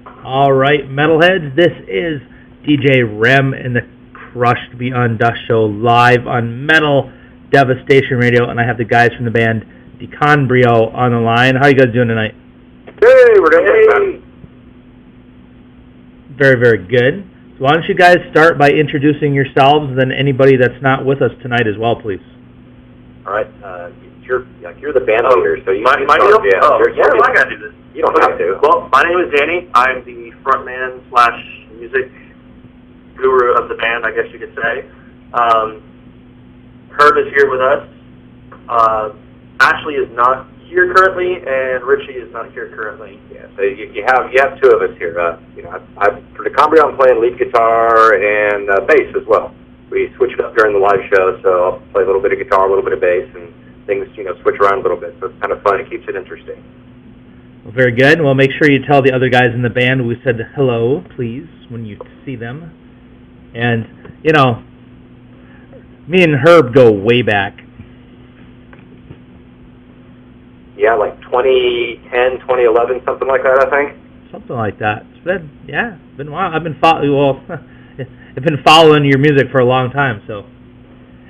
All right, metalheads, this is DJ REM in the Crushed Beyond Dust show live on Metal Devastation Radio, and I have the guys from the band Deconbrio on the line. How are you guys doing tonight? Hey, we're doing good. Very, very good. So why don't you guys start by introducing yourselves, and then anybody that's not with us tonight as well, please. All right, you're the band leader, so you my can deal? start. Yeah, I gotta do this. You don't have to. Well, my name is Danny. I'm the frontman / music guru of the band, I guess you could say. Herb is here with us. Ashley is not here currently, and Richie is not here currently. Yeah, so you have two of us here. For Deconbrio, I'm playing lead guitar and bass as well. We switch it up during the live show, so I'll play a little bit of guitar, a little bit of bass, and things switch around a little bit. So it's kind of fun. It keeps it interesting. Well, very good. Well, make sure you tell the other guys in the band we said hello, please, when you see them. And, me and Herb go way back. Yeah, like 2010, 2011, something like that, I think. Something like that. It's been a while. I've been following your music for a long time, so.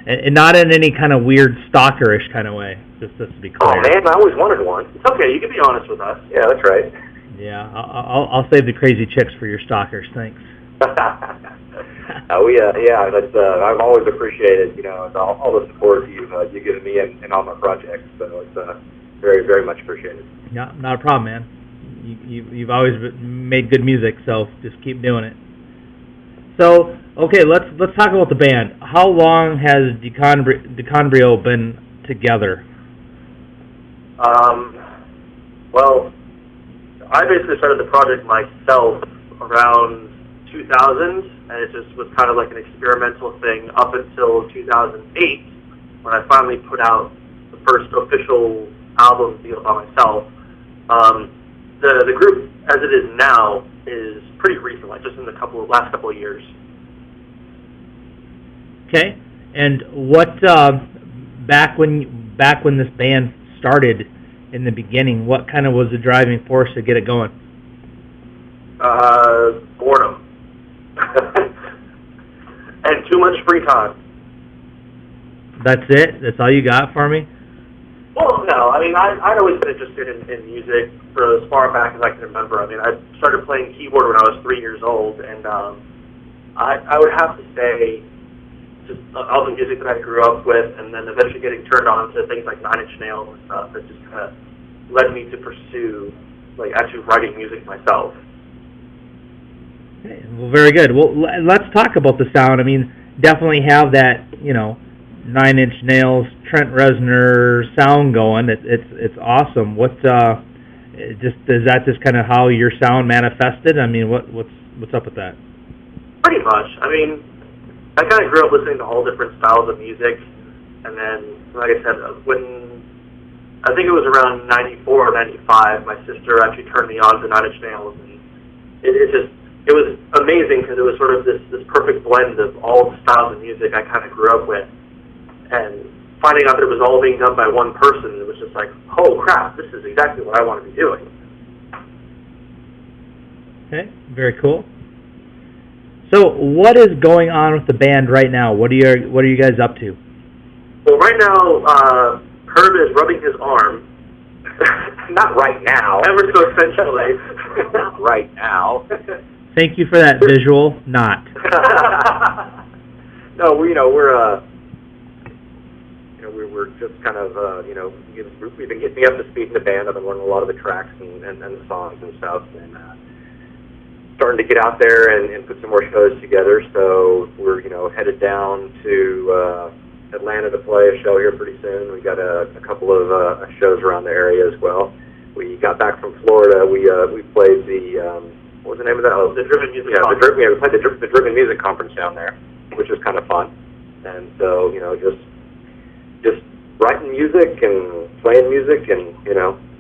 And not in any kind of weird stalkerish kind of way, just to be clear. Oh man, I always wanted one. It's okay, you can be honest with us. Yeah, that's right. Yeah, I'll save the crazy chicks for your stalkers. Thanks. I've always appreciated all the support you've given me and all my projects. So it's very, very much appreciated. Yeah, not a problem, man. You've always made good music, so just keep doing it. So, okay, let's talk about the band. How long has Deconbrio been together? Well, I basically started the project myself around 2000, and it just was kind of like an experimental thing up until 2008, when I finally put out the first official album deal by myself. The group, as it is now, is pretty recent, like just in the last couple of years. Okay, and what back when this band started in the beginning, what kind of was the driving force to get it going? Boredom and too much free time. That's it? That's all you got for me? Well, no. I mean, I'd always been interested in music for as far back as I can remember. I mean, I started playing keyboard when I was 3 years old, and I would have to say just all the music that I grew up with, and then eventually getting turned on to things like Nine Inch Nails and stuff that just kind of led me to pursue, like, actually writing music myself. Okay, well, very good. Well, let's talk about the sound. I mean, definitely have that, Nine Inch Nails, Trent Reznor sound going. It's awesome. Is that just kind of how your sound manifested? I mean, what's up with that? Pretty much. I mean, I kind of grew up listening to all different styles of music, and then, like I said, when I think it was around 94 or 95, my sister actually turned me on to Nine Inch Nails, and it was amazing because it was sort of this perfect blend of all the styles of music I kind of grew up with. And finding out that it was all being done by one person, it was just like, oh crap, this is exactly what I want to be doing. Okay, very cool. So, what is going on with the band right now? What are you guys up to? Well, right now, Herb is rubbing his arm. Not right now. Ever so essentially. Not right now. Thank you for that visual. Not. No, we're just kind of, we've been getting up to speed in the band. I've been learning a lot of the tracks and the songs and stuff, and starting to get out there and put some more shows together. So we're, headed down to Atlanta to play a show here pretty soon. We got a couple of shows around the area as well. We got back from Florida. We played the, what was the name of that? Oh, the Driven Music Conference. We played the Driven Music Conference down there, which was kind of fun. And so, just writing music and playing music and,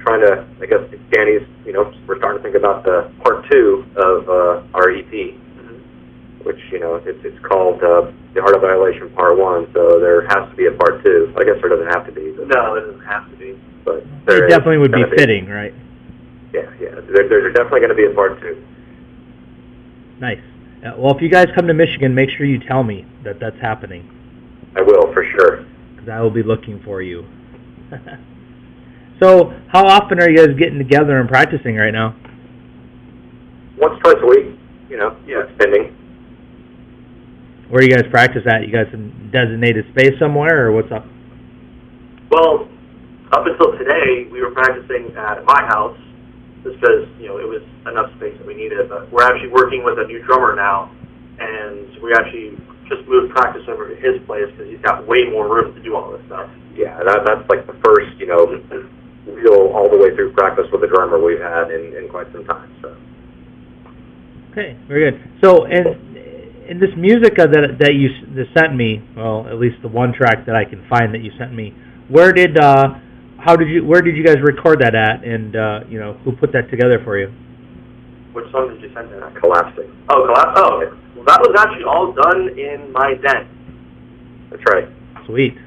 trying to, I guess, Danny's, we're starting to think about the part 2 of our EP, which, it's called The Art of Violation Part 1, so there has to be a part 2. I guess there doesn't have to be. But, no, it doesn't have to be. But it definitely would be fitting, right? Yeah. There's definitely going to be a part 2. Nice. Well, if you guys come to Michigan, make sure you tell me that that's happening. I will, for sure. Because I will be looking for you. So, how often are you guys getting together and practicing right now? Once, twice a week, spending. Where do you guys practice at? You guys some designated space somewhere, or what's up? Well, up until today, we were practicing at my house, just because, it was enough space that we needed. But we're actually working with a new drummer now, and we actually just moved practice over to his place because he's got way more room to do all this stuff. Yeah, that's like the first, real all the way through practice with a drummer we've had in quite some time. So. Okay, very good. So, in this music that you sent me, well, at least the one track that I can find that you sent me, where did you guys record that at, and who put that together for you? Which song did you send in? Collapsing. Oh, Well, that was actually all done in my den. That's right. Sweet.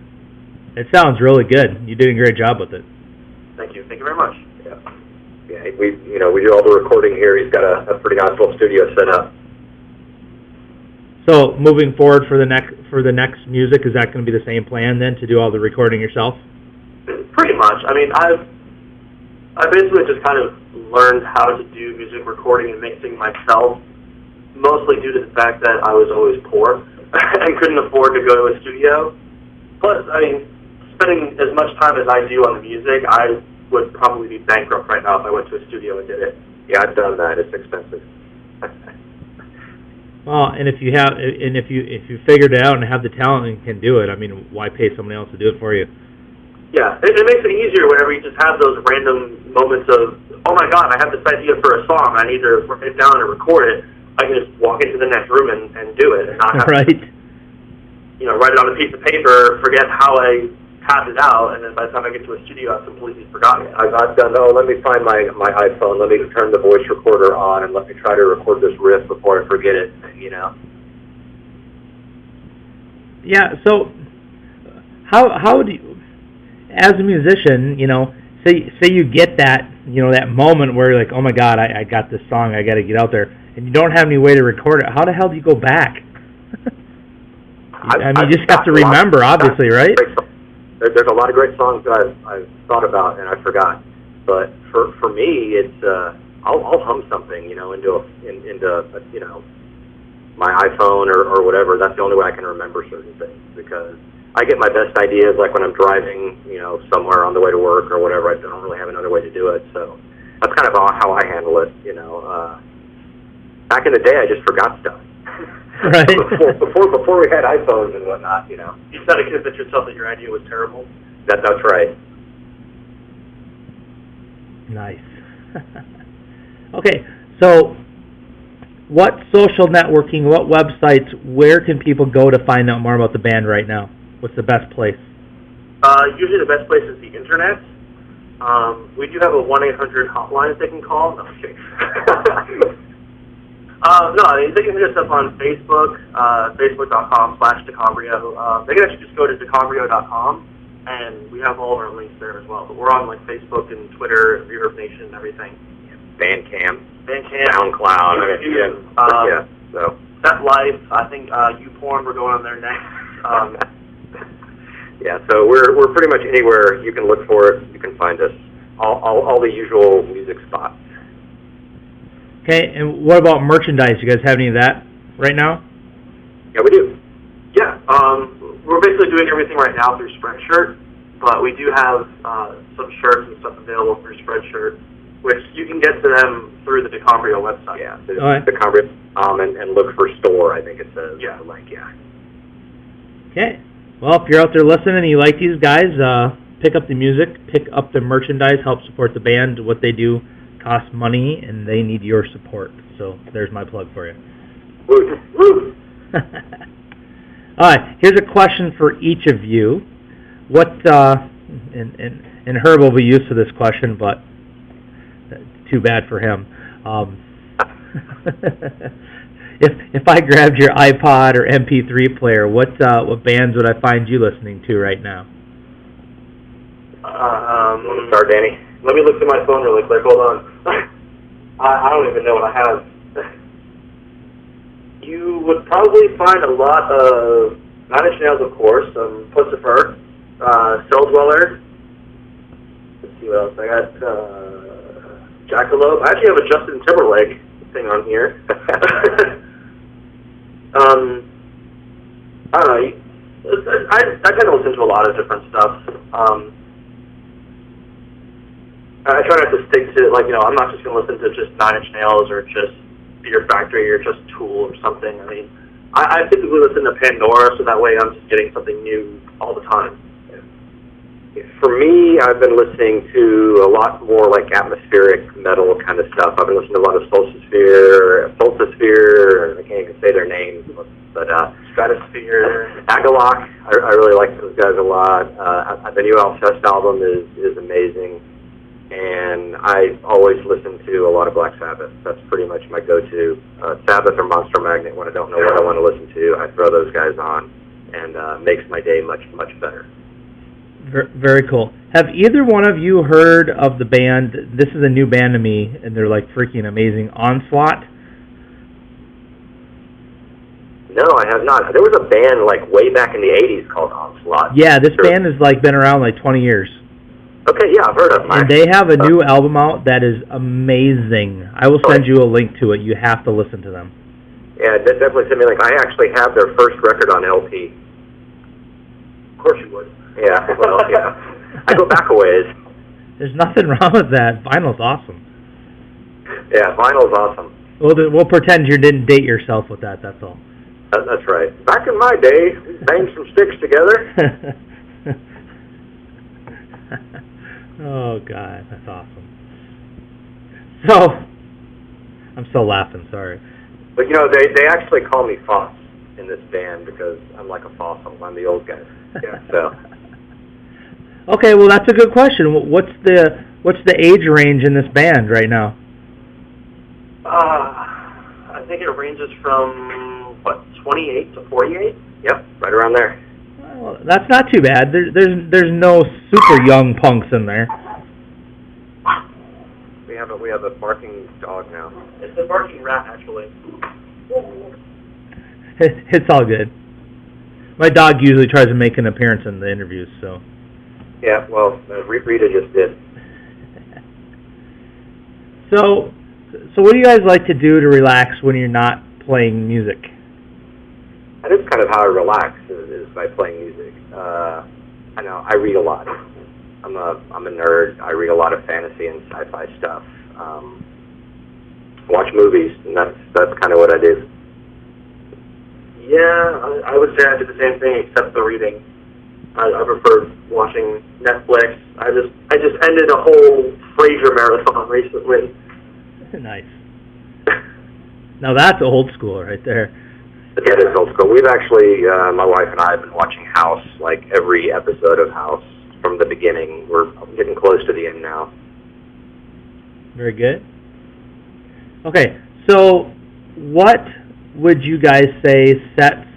It sounds really good. You did a great job with it. Thank you. Thank you very much. Yeah, we do all the recording here. He's got a pretty nice little studio set up. So, moving forward for the next music, is that going to be the same plan then, to do all the recording yourself? Pretty much. I mean, I basically just kind of learned how to do music recording and mixing myself, mostly due to the fact that I was always poor and couldn't afford to go to a studio. Plus, I mean, spending as much time as I do on the music, I would probably be bankrupt right now if I went to a studio and did it. Yeah, I've done that. It's expensive. Well, and if you figured it out and have the talent and can do it, I mean, why pay somebody else to do it for you? Yeah, it makes it easier whenever you just have those random moments of, oh my God, I have this idea for a song. I need to write it down and record it. I can just walk into the next room and do it, and not have right. to, write it on a piece of paper, forget how I tapped it out, and then by the time I get to a studio, I've completely forgotten it. I've done, let me find my iPhone, let me turn the voice recorder on, and let me try to record this riff before I forget it, Yeah, so how do you, as a musician, say you get that, that moment where you're like, oh my God, I got this song, I got to get out there, and you don't have any way to record it, how the hell do you go back? You just have to remember, obviously, right? There's a lot of great songs that I've thought about and I forgot, but for me, it's I'll hum something, into my iPhone or whatever. That's the only way I can remember certain things, because I get my best ideas like when I'm driving, somewhere on the way to work or whatever. I don't really have another way to do it, so that's kind of how I handle it. Back in the day, I just forgot stuff. Right. before we had iPhones and whatnot, You just had to convince yourself that your idea was terrible. That's right. Nice. Okay, so what social networking, what websites, where can people go to find out more about the band right now? What's the best place? Usually the best place is the internet. We do have a 1-800 hotline that they can call. No, I'm kidding. They can hit us up on Facebook, facebook.com/Deconbrio. They can actually just go to deconbrio.com, and we have all of our links there as well. But we're on Facebook and Twitter and Reverb Nation and everything. Bandcamp, SoundCloud, YouTube, so Set Life. I think YouPorn. We're going on there next. Yeah, so we're pretty much anywhere you can look for it. You can find us. All the usual music spots. Okay, and what about merchandise? You guys have any of that right now? Yeah, we do. Yeah, we're basically doing everything right now through Spreadshirt, but we do have some shirts and stuff available through Spreadshirt, which you can get to them through the Deconbrio website. Yeah, Deconbrio.com and look for store, I think it says. Yeah. Okay. Well, if you're out there listening and you like these guys, pick up the music, pick up the merchandise, help support the band. What they do costs money, and they need your support. So there's my plug for you. Woo! All right, here's a question for each of you. What, and Herb will be used to this question, but too bad for him. If I grabbed your iPod or MP3 player, what bands would I find you listening to right now? Start, Danny. Let me look through my phone really quick. Hold on. I don't even know what I have. you would probably find a lot of Nine Inch Nails, of course, Pussifer, Cell Dweller. Let's see what else. I got Jackalope. I actually have a Justin Timberlake thing on here. I don't know. I tend to listen to a lot of different stuff. I try not to stick to, like, I'm not just going to listen to just Nine Inch Nails or just Fear Factory or just Tool or something. I mean, I typically listen to Pandora, so that way I'm just getting something new all the time. For me, I've been listening to a lot more like atmospheric metal kind of stuff. I've been listening to a lot of Solstisphere, I can't even say their names, but Stratosphere, Agalloch, I really like those guys a lot. The new Alcest album is amazing, and I always listen to a lot of Black Sabbath. That's pretty much my go-to. Sabbath or Monster Magnet, when I don't know what I want to listen to, I throw those guys on, and makes my day much, much better. Very cool. Have either one of you heard of the band? This is a new band to me, and they're like freaking amazing. Onslaught? No, I have not. There was a band like way back in the 80s called Onslaught. Yeah, this band has like been around like 20 years. Okay, yeah, I've heard of them. And they have a new album out that is amazing. I will send you a link to it. You have to listen to them. Yeah, definitely send me a link. I actually have their first record on LP. of course you would. Yeah, well, yeah. I go back a ways. There's nothing wrong with that. Vinyl's awesome. Yeah, vinyl's awesome. We'll pretend you didn't date yourself with that, that's all. That's right. Back in my day, we banged some sticks together. Oh, God, that's awesome. So, I'm still laughing, sorry. But, they actually call me Foss in this band because I'm like a fossil. I'm the old guy. Yeah, so. Okay, well, that's a good question. What's the age range in this band right now? I think it ranges from 28 to 48. Yep, right around there. Well, that's not too bad. There's no super young punks in there. We have a barking dog now. It's a barking rat, actually. It's all good. My dog usually tries to make an appearance in the interviews, so. Yeah, well, Rita just did. So what do you guys like to do to relax when you're not playing music? That is kind of how I relax, is by playing music. I know, I read a lot. I'm a nerd. I read a lot of fantasy and sci-fi stuff. Watch movies, and that's kind of what I do. Yeah, I would say I did the same thing except the reading. I prefer watching Netflix. I just ended a whole Frasier marathon recently. Nice. Now that's old school right there. Yeah, it is old school. We've actually, my wife and I have been watching House, like every episode of House from the beginning. We're getting close to the end now. Very good. Okay, so what would you guys say sets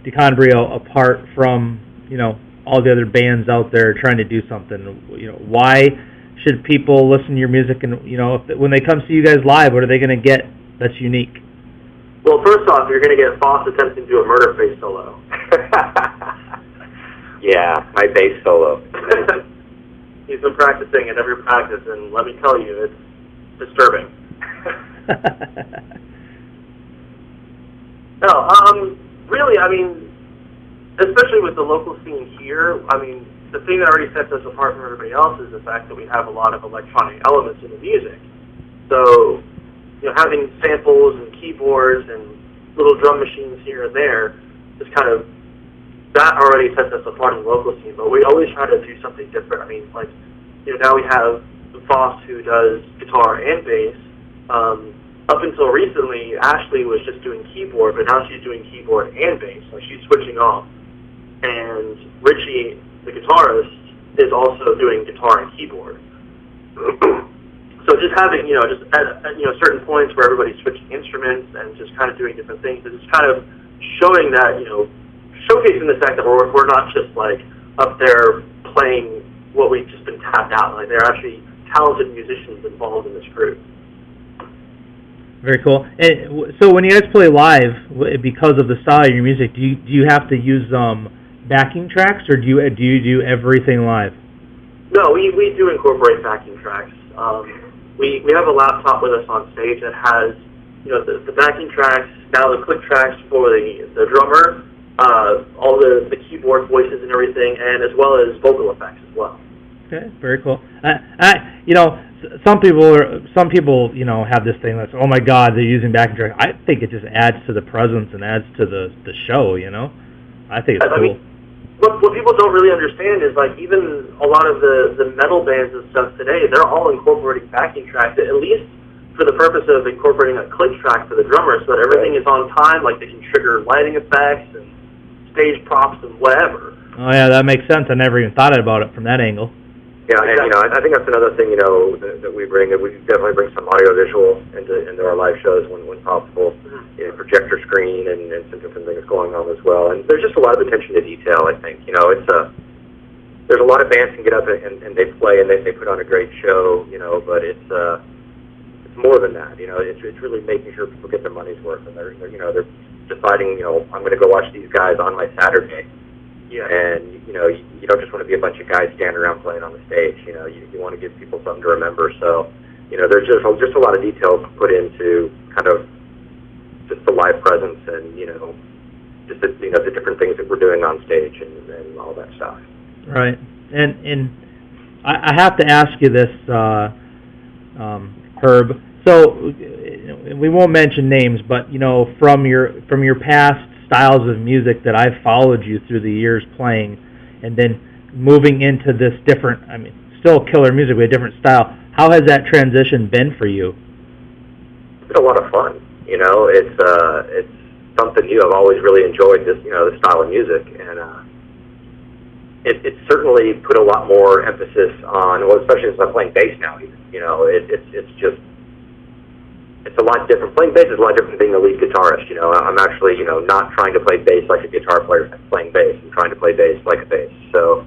Deconbrio apart from, all the other bands out there trying to do something? Why should people listen to your music? And, when they come see you guys live, what are they going to get that's unique? Well, first off, you're going to get Foss attempting to do a murder face solo. Yeah, my bass solo. He's been practicing at every practice, and let me tell you, it's disturbing. No, really, I mean, especially with the local scene here, I mean, the thing that already sets us apart from everybody else is the fact that we have a lot of electronic elements in the music. So, having samples and keyboards and little drum machines here and there, just kind of, that already sets us apart in the local scene. But we always try to do something different. I mean, like, now we have Foss who does guitar and bass. Up until recently, Ashley was just doing keyboard, but now she's doing keyboard and bass. Like, she's switching off. And Richie, the guitarist, is also doing guitar and keyboard. So just having, just at certain points where everybody's switching instruments and just kind of doing different things, it's just kind of showing that, showcasing the fact that we're not just like up there playing what we've just been tapped out. Like, they're actually talented musicians involved in this group. Very cool. And so when you guys play live, because of the style of your music, do you have to use backing tracks, or do you do everything live? No, we do incorporate backing tracks. We have a laptop with us on stage that has, the backing tracks, now the click tracks for the drummer, all the keyboard voices and everything, and as well as vocal effects as well. Okay, very cool. Some people have this thing that's, oh my God, they're using backing tracks. I think it just adds to the presence and adds to the show. I think it's cool. I mean, what people don't really understand is, like, even a lot of the metal bands and stuff today, they're all incorporating backing tracks, at least for the purpose of incorporating a click track for the drummer, so that everything is on time, like they can trigger lighting effects and stage props and whatever. Oh yeah, that makes sense. I never even thought about it from that angle. Yeah, and I think that's another thing that we bring. We definitely bring some audio visual into our live shows when possible. Projector screen and some different things going on as well. And there's just a lot of attention to detail. I think there's a lot of bands can get up and they play and they put on a great show. But it's more than that. It's really making sure people get their money's worth, and they're deciding. I'm going to go watch these guys on my Saturday. Yeah. And you don't just want to be a bunch of guys standing around playing on the stage. You want to give people something to remember. So there's just a lot of detail put into kind of just the live presence and just the different things that we're doing on stage and all that stuff. Right. And I have to ask you this, Herb. So we won't mention names, but from your past styles of music that I've followed you through the years playing, and then moving into this different, still killer music with a different style. How has that transition been for you? It's been a lot of fun. It's something new. I've always really enjoyed this, this style of music, and it certainly put a lot more emphasis on, well, especially since I'm playing bass now. It's a lot different. Playing bass is a lot different than being a lead guitarist. I'm actually, not trying to play bass like a guitar player playing bass. I'm trying to play bass like a bass. So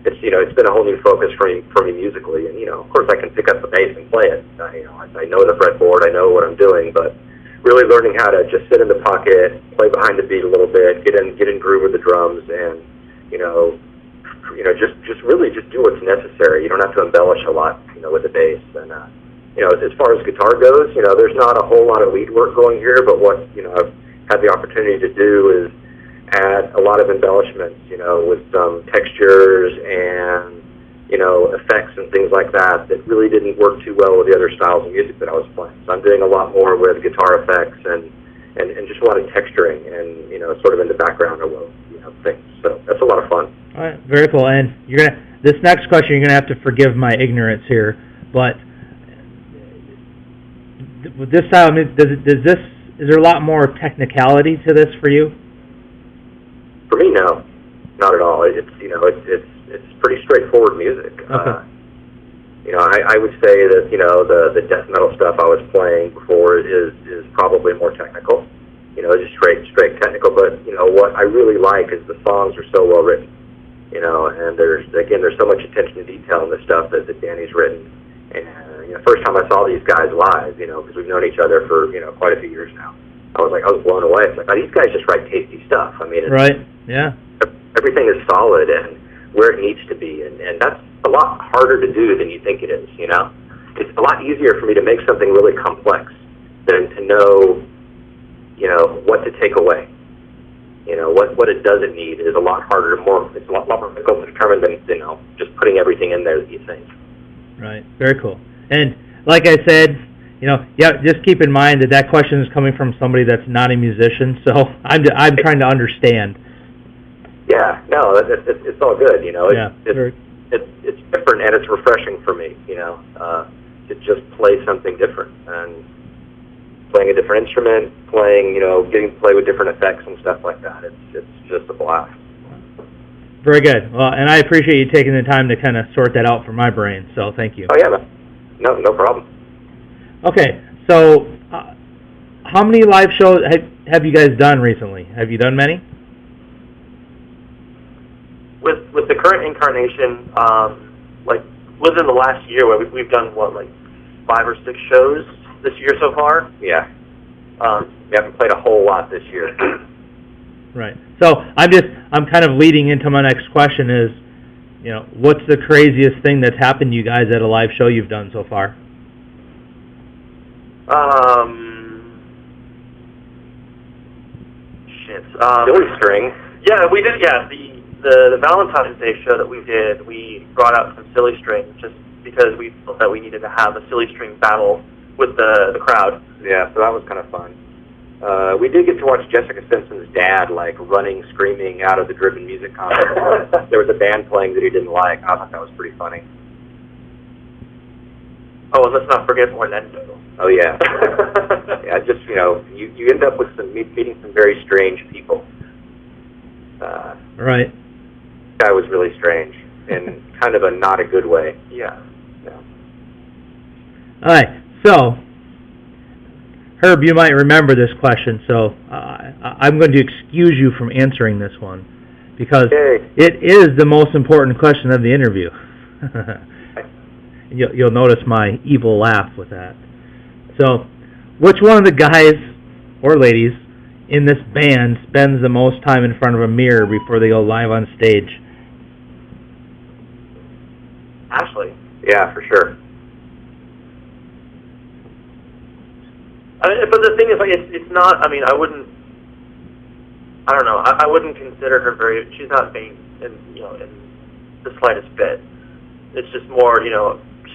it's been a whole new focus for me musically. And of course I can pick up the bass and play it. I know the fretboard. I know what I'm doing, but really learning how to just sit in the pocket, play behind the beat a little bit, get in groove with the drums, and just really just do what's necessary. You don't have to embellish a lot, with the bass. And as far as guitar goes, there's not a whole lot of lead work going here, but what I've had the opportunity to do is add a lot of embellishments, with some textures and effects and things like that really didn't work too well with the other styles of music that I was playing. So I'm doing a lot more with guitar effects and just a lot of texturing and sort of in the background of things. So that's a lot of fun. All right, very cool. And this next question, you're gonna have to forgive my ignorance here, but with this style, is there a lot more technicality to this for you? For me, no, not at all. It's pretty straightforward music. Okay. I would say that the death metal stuff I was playing before is probably more technical. Just straight technical. But what I really like is the songs are so well written. And there's so much attention to detail in the stuff that Danny's written. And first time I saw these guys live, because we've known each other for quite a few years now, I was blown away. It's like, oh, these guys just write tasty stuff. Right. Yeah. Everything is solid and where it needs to be, and that's a lot harder to do than you think it is. It's a lot easier for me to make something really complex than to know, what to take away. What it doesn't need is a lot harder, it's a lot more difficult to determine than just putting everything in there that you think. Right. Very cool. And like I said, just keep in mind that question is coming from somebody that's not a musician, so I'm trying to understand. Yeah, no, it's all good. It's different and it's refreshing for me. To just play something different and playing a different instrument, getting to play with different effects and stuff like that. It's just a blast. Very good. Well, and I appreciate you taking the time to kind of sort that out for my brain. So thank you. Oh yeah, no problem. Okay, so how many live shows have you guys done recently? Have you done many? With the current incarnation, within the last year, where we've done 5 or 6 shows this year so far. Yeah. We haven't played a whole lot this year. Right. So I'm kind of leading into my next question is, what's the craziest thing that's happened to you guys at a live show you've done so far? Silly String. Yeah, we did. Yeah, the Valentine's Day show that we did, we brought out some Silly String just because we felt that we needed to have a Silly String battle with the crowd. Yeah, so that was kind of fun. We did get to watch Jessica Simpson's dad, running, screaming out of the Driven Music concert. There was a band playing that he didn't like. I thought that was pretty funny. Oh, and let's not forget Orlando. Oh, yeah. Yeah, just, you end up with meeting some very strange people. Right. That guy was really strange, in kind of a not a good way. Yeah. All right, so Herb, you might remember this question, so I'm going to excuse you from answering this one because it is the most important question of the interview. You'll notice my evil laugh with that. So, which one of the guys or ladies in this band spends the most time in front of a mirror before they go live on stage? Ashley. Yeah, for sure. But the thing is, it's not. I mean, I don't know. I wouldn't consider her very. She's not vain, in the slightest bit. It's just more, she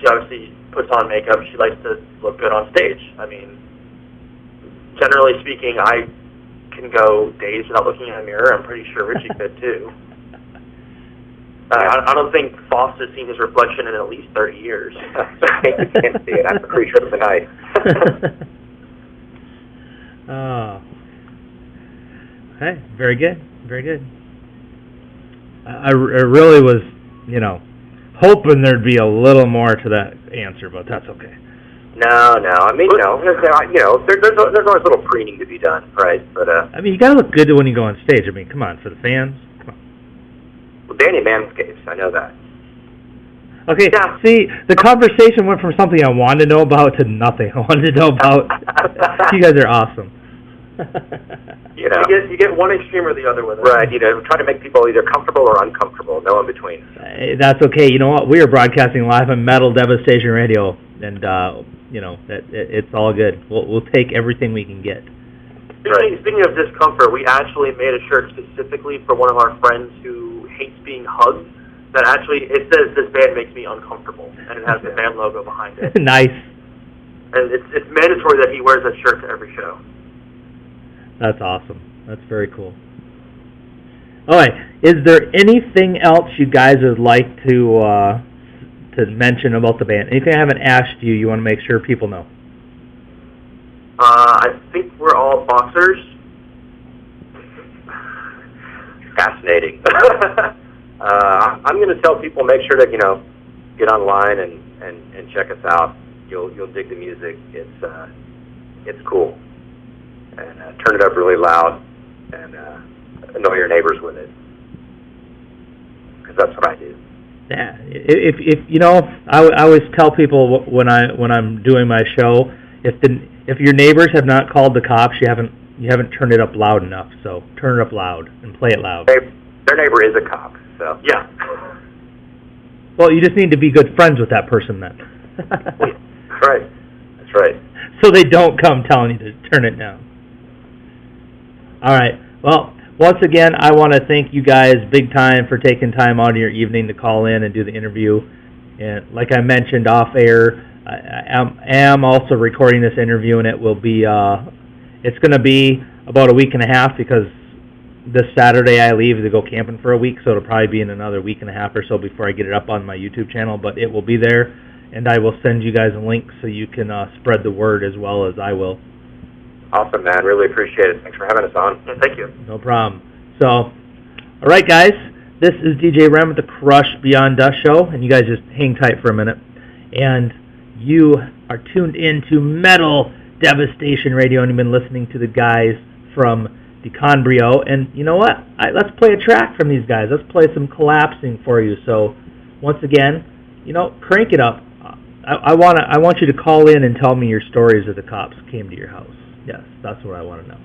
obviously puts on makeup. She likes to look good on stage. I mean, generally speaking, I can go days without looking in a mirror. I'm pretty sure Richie could too. I don't think Foss has seen his reflection in at least 30 years. You can't see it. I'm pretty sure it's a night. Oh. Okay, very good, very good. I really was, hoping there'd be a little more to that answer, but that's okay. No. I mean, there's always a little preening to be done, right? But I mean, you gotta look good when you go on stage. I mean, come on, for the fans. Come on. Well, Danny Manscapes, I know that. Okay, yeah. See, the conversation went from something I wanted to know about to nothing I wanted to know about. You guys are awesome. You get one extreme or the other with it. Right, try to make people either comfortable or uncomfortable, no in between. That's okay. You know what? We are broadcasting live on Metal Devastation Radio, and it's all good. We'll take everything we can get. Speaking of discomfort, we actually made a shirt specifically for one of our friends who hates being hugged. That actually, it says, "This band makes me uncomfortable," and it has the band logo behind it. Nice. And it's mandatory that he wears that shirt to every show. That's awesome. That's very cool. All right. Is there anything else you guys would like to mention about the band? Anything I haven't asked you, you want to make sure people know? I think we're all boxers. Fascinating. I'm going to tell people, make sure to get online and check us out. You'll dig the music. It's cool, and turn it up really loud and annoy your neighbors with it, because that's what I do. Yeah, I always tell people when I'm doing my show, if your neighbors have not called the cops, you haven't turned it up loud enough. So turn it up loud and play it loud. Their neighbor is a cop. So yeah. Well, you just need to be good friends with that person then. That's right. That's right. So they don't come telling you to turn it down. All right. Well, once again, I want to thank you guys big time for taking time out of your evening to call in and do the interview. And like I mentioned off air, I am also recording this interview, and it will be it's going to be about a week and a half because this Saturday I leave to go camping for a week, so it'll probably be in another week and a half or so before I get it up on my YouTube channel, but it will be there, and I will send you guys a link so you can spread the word as well as I will. Awesome, man. Really appreciate it. Thanks for having us on. Yeah, thank you. No problem. So, all right, guys, this is DJ Rem at the Crush Beyond Dust Show, and you guys just hang tight for a minute, and you are tuned into Metal Devastation Radio, and you've been listening to the guys from Deconbrio, and you know what? Let's play a track from these guys. Let's play some Collapsing for you. So, once again, crank it up. I want you to call in and tell me your stories that the cops came to your house. Yes, that's what I want to know.